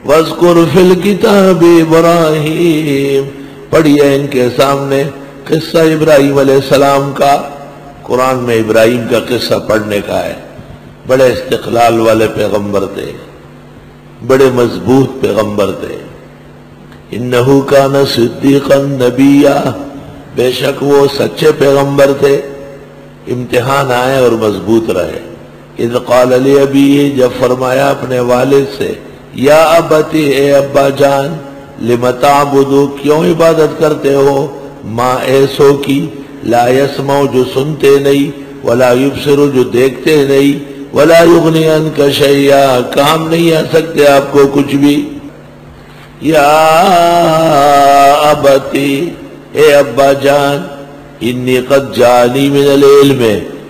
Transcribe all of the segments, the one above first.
وَاذْكُرْ فِي الْكِتَابِ ابراہیم، پڑھیے ان کے سامنے قصہ ابراہیم علیہ السلام کا۔ قرآن میں ابراہیم کا قصہ پڑھنے کا ہے۔ بڑے استقلال والے پیغمبر تھے، بڑے مضبوط پیغمبر تھے۔ اِنَّهُ كَانَ صِدِّيقًا نَبِيًّا، بے شک وہ سچے پیغمبر تھے، امتحان آئے اور مضبوط رہے۔ اِذْ قَالَ لِأَبِيهِ، جب فرمایا اپنے والد سے، یا ابتی، اے ابا جان، لِمَ تَعْبُدُ، کیوں عبادت کرتے ہو، ما ایسو کی، لا يسمع، جو سنتے نہیں، ولا يبصر، جو دیکھتے نہیں، ولا يغني عنك شيئا، کام نہیں آ سکتے آپ کو کچھ بھی۔ یا ابتی، اے ابا جان، انی قد جانی من العلم،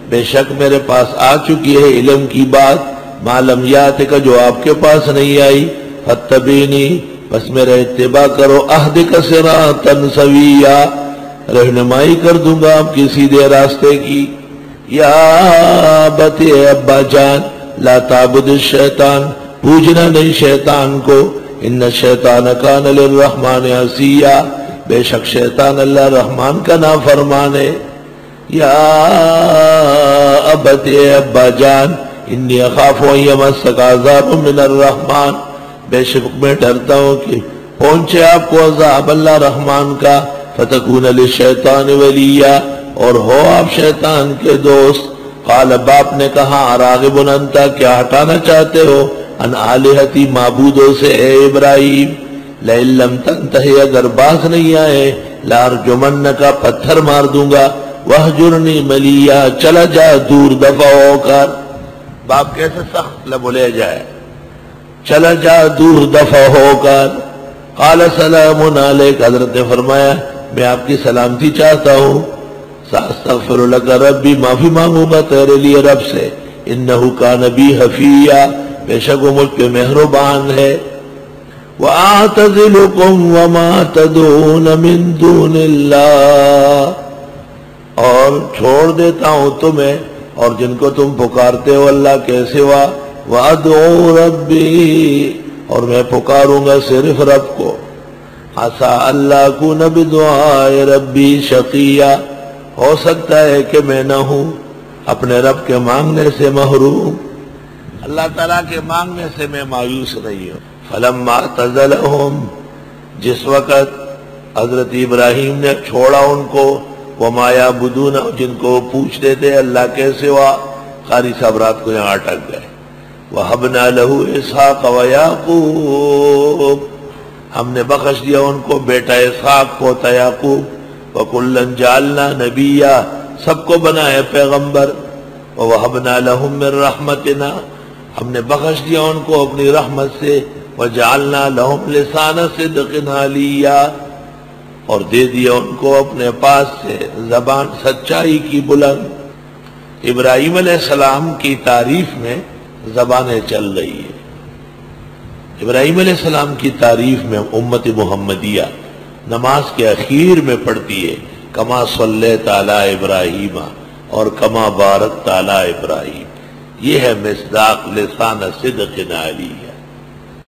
بے شک میرے پاس آ چکی ہے علم کی بات، ما لم یاتک، جو آپ کے پاس نہیں آئی، فاتبعنی، بس میرا اتباع کرو، اہدک صراطا سویا، رہنمائی کر دوں گا آپ کی سیدھے راستے کی۔ یا ابتی، اے ابا جان، لا تعبد الشیطان، پوجنا نہیں شیطان کو، ان الشیطان کان للرحمن عصیا، بے شک شیطان اللہ رحمان کا نافرمان ہے۔ یا ابتی، اے ابا جان، انی اخاف ان یمسک عذاب من الرحمن، بے شک میں ڈرتا ہوں کہ پہنچے آپ کو عذاب اللہ رحمان کا، فتکون للشیطان ولیا، اور ہو آپ شیطان کے دوست۔ قال، باپ نے کہا، اراغب انت، کیا ہٹانا چاہتے ہو، ان آلہتی، معبودوں سے، اے ابراہیم، لئن لم تنتہی، اگر باز نہیں آئے، لارجمنک، پتھر مار دوں گا، وہجرنی ملیا، چلا جا دور دفع ہو کر۔ باپ کیسے سخت لبولے جائے، چلا جا دور دفع ہو کر۔ قال سلام علیک، حضرت نے فرمایا میں آپ کی سلامتی چاہتا ہوں، ساستغفر لک ربی، معافی مانگوں گا تیرے لیے رب سے، انہ کان بی حفیہ، بے شک وہ مجھ پہ مہربان ہے۔ وَأَعْتَزِلُكُمْ وَمَا تَدْعُونَ مِن دُونِ اللَّهِ، اور چھوڑ دیتا ہوں تمہیں اور جن کو تم پکارتے ہو اللہ کے سوا، وَأَدْعُو رَبِّي، اور میں پکاروں گا صرف رب کو، عَسَىٰ أَلَّا أَكُونَ بِدُعَاءِ رَبِّي شَقِيًّا، ہو سکتا ہے کہ میں نہ ہوں اپنے رب کے مانگنے سے محروم، اللہ تعالیٰ کے مانگنے سے میں مایوس نہیں ہوں۔ فَلَمَّا اعْتَزَلَهُمْ، جس وقت حضرت ابراہیم نے چھوڑا ان کو، وَمَا يَعْبُدُونَ، جن کو پوچھتے تھے اللہ کے سوا، قاری صاحب رات کو یہاں اٹک گئے۔ وَهَبْنَا لَهُ إِسْحَاقَ وَيَعْقُوبَ، ہم نے بخش دیا ان کو بیٹا اسحاق، پوتا یعقوب، وَكُلًّا جَعَلْنَا نَبِيًّا، سب کو بنائے پیغمبر، وَوَهَبْنَا لَهُم مِّن رَحْمَتِنَا، ہم نے بخش دیا ان کو اپنی رحمت سے، وَجَعَلْنَا لَهُمْ لِسَانَ صِدْقٍ عَلِيًّا، اور دے دیا ان کو اپنے پاس سے زبان سچائی کی بلند۔ ابراہیم علیہ السلام کی تعریف میں زبانیں چل رہی ہیں۔ ابراہیم علیہ السلام کی تعریف میں امت محمدیہ نماز کے اخیر میں پڑھتی ہے، کما صلیت علی ابراہیم اور کما بارکت علی ابراہیم، یہ ہے مصداق لسان صدق علی۔